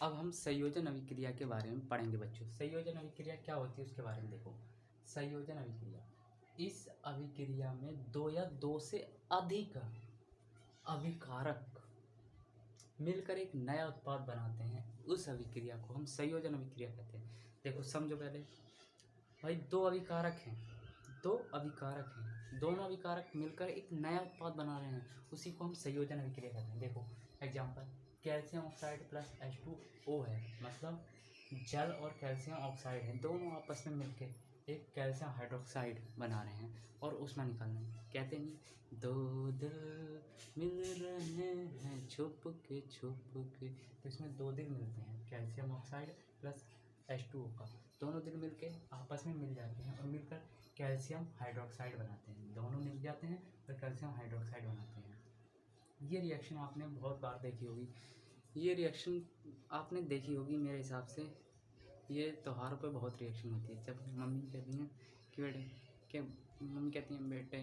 अब हम संयोजन अभिक्रिया के बारे में पढ़ेंगे बच्चों। संयोजन अभिक्रिया क्या होती है उसके बारे में देखो। संयोजन अभिक्रिया, इस अभिक्रिया में दो या दो से अधिक अभिकारक मिलकर एक नया उत्पाद बनाते हैं, उस अभिक्रिया को हम संयोजन अभिक्रिया कहते हैं। देखो समझो पहले, भाई दो अभिकारक हैं, दोनों अभिकारक मिलकर एक नया उत्पाद बना रहे हैं, उसी को हम संयोजन अभिक्रिया कहते हैं। देखो example, calcium oxide plus H2O है, मतलब जल और कैल्शियम ऑक्साइड है, दोनों आपस में मिलकर एक कैल्शियम हाइड्रोक्साइड बना रहे हैं और उसमें निकल रहे हैं। कहते नहीं, दो दिल मिल रहे हैं छुप के, तो इसमें दो दिल मिलते हैं, कैल्शियम ऑक्साइड प्लस H2O का, दोनों दिल मिलके आपस में मिल जाते हैं और मिलकर कैल्शियम हाइड्रोक्साइड बनाते हैं, दोनों मिल जाते हैं और कैल्शियम हाइड्रोक्साइड बनाते हैं। ये रिएक्शन आपने बहुत बार देखी होगी, मेरे हिसाब से ये त्योहारों पे बहुत रिएक्शन होती है। जब मम्मी कहती हैं बेटे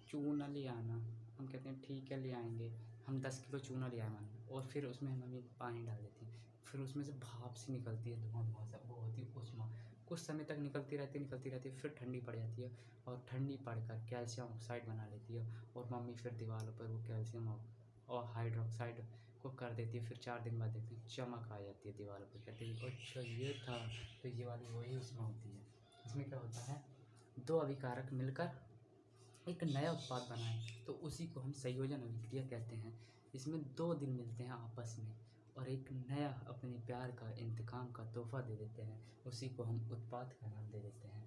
चूना ले आना, हम कहते हैं ठीक है ले आएंगे, हम 10 किलो चूना ले आए, और फिर उसमें मम्मी पानी डाल देती है, फिर उसमें से भाप सी निकलती है, धुआं सा, वो होती है उष्मा, कुछ समय तक निकलती रहती है, फिर ठंडी पड़ जाती है और ठंडी पड़कर कैल्शियम ऑक्साइड बना लेती है, और मम्मी फिर दीवारों पर वो कैल्शियम और हाइड्रोक्साइड को कर देती है। फिर 4 दिन बाद देखते हैं चमक आ जाती है दीवारों पर, कहते हैं अच्छा ये था, तो ये वाली वही उसमें होती है। इसमें क्या होता है, दो अभिकारक मिलकर एक नया उत्पाद बनाए, तो उसी को हम संयोजन अभिक्रिया कहते हैं। इसमें दो दिल मिलते हैं आपस में और एक नया अपने प्यार का, इंतकाम का तोहफा दे देते हैं, उसी को हम उत्पाद का नाम दे देते हैं।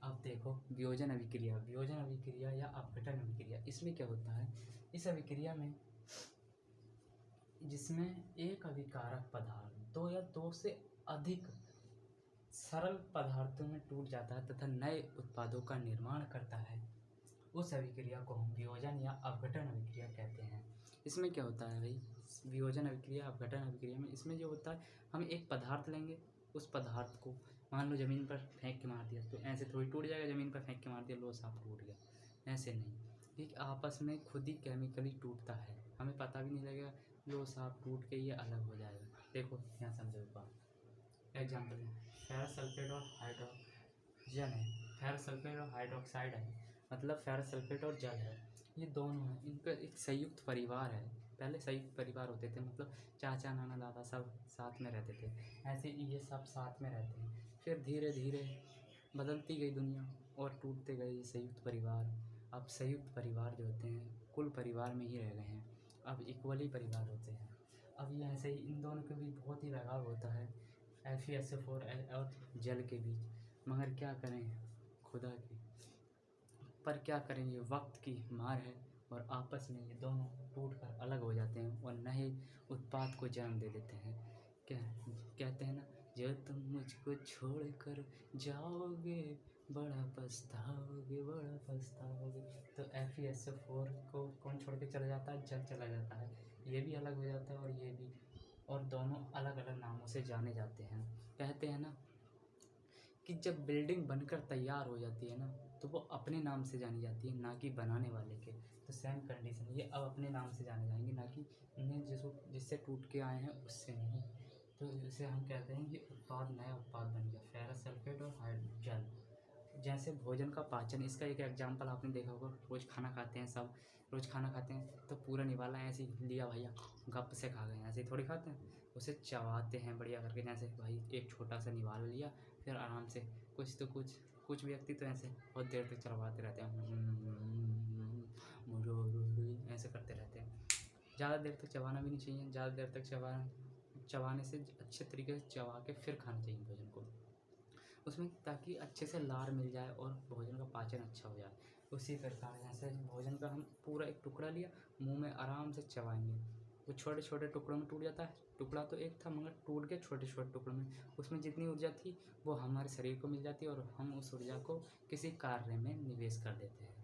अब देखो वियोजन अभिक्रिया या अपघटन अभिक्रिया, इसमें क्या होता है, इस अभिक्रिया में जिसमें एक अभिकारक पदार्थ दो या दो से अधिक सरल पदार्थों में टूट जाता है तथा नए उत्पादों का निर्माण करता है, उस अभिक्रिया को हम वियोजन या अपघटन अभिक्रिया कहते हैं। इसमें क्या होता है भाई, वियोजन अभिक्रिया अपघटन अभिक्रिया में इसमें जो होता है, हम एक पदार्थ लेंगे, उस पदार्थ को मान लो ज़मीन पर फेंक के मार दिया, तो ऐसे थोड़ी टूट जाएगा, ज़मीन पर फेंक के मार दिया लो साफ टूट गया, ऐसे नहीं, ठीक आपस में खुद ही केमिकली टूटता है, हमें पता भी नहीं लगेगा, लो साफ टूट के ये अलग हो जाएगा। देखो यहाँ समझो एक बात, एग्जाम्पल है, फेरस सल्फेट और हाइड्रोजन है, फेरस सल्फेट और हाइड्रोक्साइड है, मतलब फेरस सल्फेट और जल है, ये दोनों हैं, इनका एक संयुक्त परिवार है। पहले संयुक्त परिवार होते थे, मतलब चाचा नाना दादा सब साथ में रहते थे, ऐसे ये सब साथ में रहते हैं, फिर धीरे धीरे बदलती गई दुनिया और टूटते गए ये संयुक्त परिवार। अब संयुक्त परिवार जो होते हैं कुल परिवार में ही रह गए हैं, अब इक्वली परिवार होते हैं। अब ये ऐसे ही इन दोनों के बीच बहुत ही लगाव होता है, FeSO4 और जल के बीच, मगर क्या करें खुदा की, पर क्या करें, ये वक्त की मार है और आपस में ये दोनों टूटकर अलग हो जाते हैं और नए उत्पाद को जन्म दे देते हैं। कहते हैं ना, जो तुम मुझको छोड़कर जाओगे बड़ा पछताओगे, तो FeSO4 को कौन छोड़ के चला जाता है, जल चला जाता है, ये भी अलग हो जाता है और ये भी, और दोनों अलग अलग नामों से जाने जाते हैं। कहते हैं ना कि जब बिल्डिंग बनकर तैयार हो जाती है ना, तो वो अपने नाम से जानी जाती है, ना कि बनाने वाले के। तो सेम कंडीशन, ये अब अपने नाम से जाने जाएंगे, ना कि इन्हें जिससे टूट के आए हैं उससे नहीं। तो इसे हम कहते हैं कि उत्पाद, नया उत्पाद बन गया, फेरस सल्फेट और हाइड्रोजन। जैसे भोजन का पाचन, इसका एक एग्जाम्पल आपने देखा होगा, रोज़ खाना खाते हैं सब, तो पूरा निवाला ऐसे ही लिया भैया, गप से खा गए, ऐसे ही थोड़ी खाते हैं, उसे चबाते हैं बढ़िया करके, जैसे भाई एक छोटा सा निवाला लिया, फिर आराम से कुछ व्यक्ति तो ऐसे बहुत देर तक चबाते रहते हैं, ऐसे करते रहते हैं। ज़्यादा देर तक चबाना भी नहीं चाहिए, ज़्यादा देर तक चबाने से अच्छे तरीके से चबा के फिर खाना चाहिए भोजन को उसमें, ताकि अच्छे से लार मिल जाए और भोजन का पाचन अच्छा हो जाए। उसी प्रकार जैसे भोजन का हम पूरा एक टुकड़ा लिया, मुंह में आराम से चबाएंगे, वो छोटे छोटे टुकड़ों में टूट जाता है, टुकड़ा तो एक था मगर टूट के छोटे छोटे टुकड़ों में, उसमें जितनी ऊर्जा थी वो हमारे शरीर को मिल जाती है और हम उस ऊर्जा को किसी कार्य में निवेश कर देते हैं।